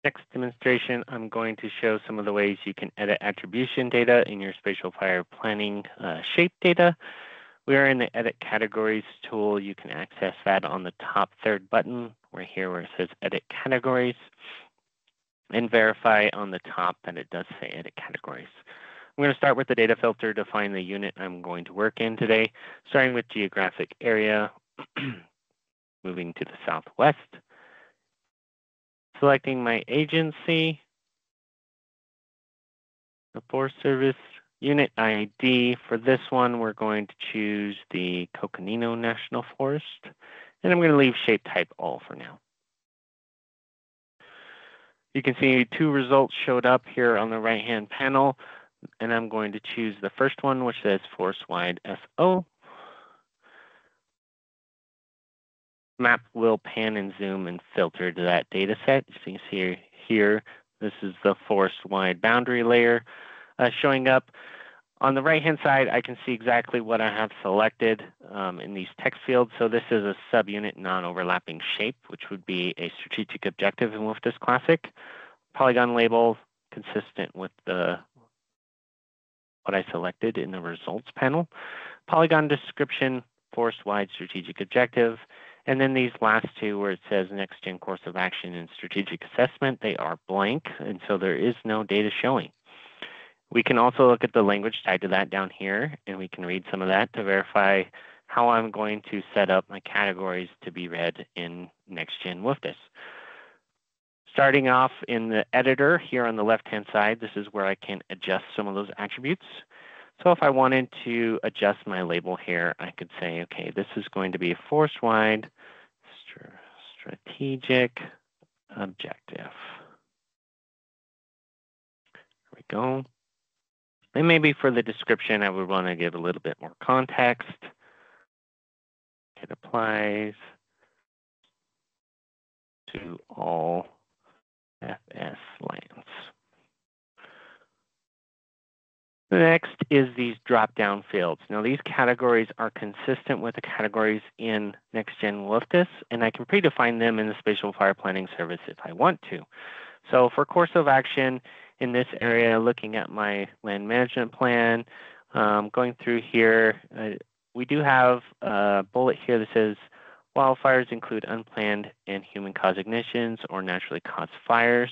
Next demonstration, I'm going to show some of the ways you can edit attribution data in your spatial fire planning shape data. We are in the Edit Categories tool. You can access that on the top third button, right here where it says Edit Categories, and verify on the top that it does say Edit Categories. I'm going to start with the data filter to find the unit I'm going to work in today, starting with geographic area, moving to the southwest, selecting my agency, the Forest Service unit ID. For this one, we're going to choose the Coconino National Forest, and I'm going to leave shape type all for now. You can see 2 results showed up here on the right-hand panel, and I'm going to choose the first one, which says forest-wide SO. Map will pan and zoom and filter to that data set. So you can see here, this is the forest-wide boundary layer showing up. On the right-hand side, I can see exactly what I have selected in these text fields. So this is a subunit non-overlapping shape, which would be a strategic objective in WFDSS Classic. Polygon label consistent with what I selected in the results panel. Polygon description, forest-wide strategic objective. And then these last 2 where it says NextGen course of action and strategic assessment, they are blank, and so there is no data showing. We can also look at the language tied to that down here, and we can read some of that to verify how I'm going to set up my categories to be read in NextGen WFDSS. Starting off in the editor here on the left-hand side, this is where I can adjust some of those attributes. So if I wanted to adjust my label here, I could say, okay, this is going to be a forest-wide strategic objective. There we go. And maybe for the description, I would want to give a little bit more context. It applies to all FS lands. The next is these drop-down fields. Now, these categories are consistent with the categories in NextGen WFDSS, and I can predefine them in the Spatial Fire Planning service if I want to. So for course of action in this area, looking at my land management plan, going through here, we do have a bullet here that says wildfires include unplanned and human-caused ignitions or naturally caused fires.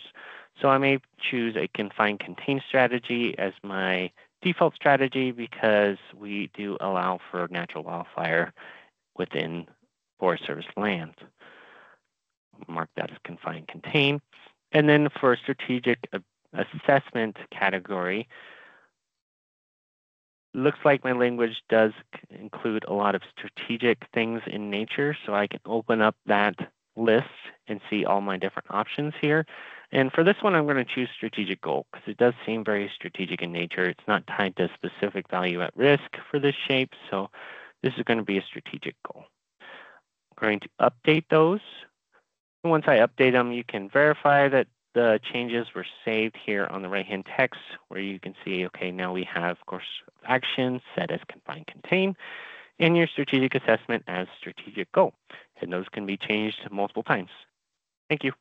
So I may choose a confine contain strategy as my default strategy because we do allow for natural wildfire within Forest Service land. Mark that as confine contain. And then for strategic assessment category, looks like my language does include a lot of strategic things in nature, so I can open up that list and see all my different options here. And for this one, I'm going to choose strategic goal because it does seem very strategic in nature. It's not tied to a specific value at risk for this shape, so this is going to be a strategic goal. I'm going to update those. And once I update them, you can verify that the changes were saved here on the right-hand text where you can see, okay, now we have course of action set as confine contain and your strategic assessment as strategic goal. And those can be changed multiple times. Thank you.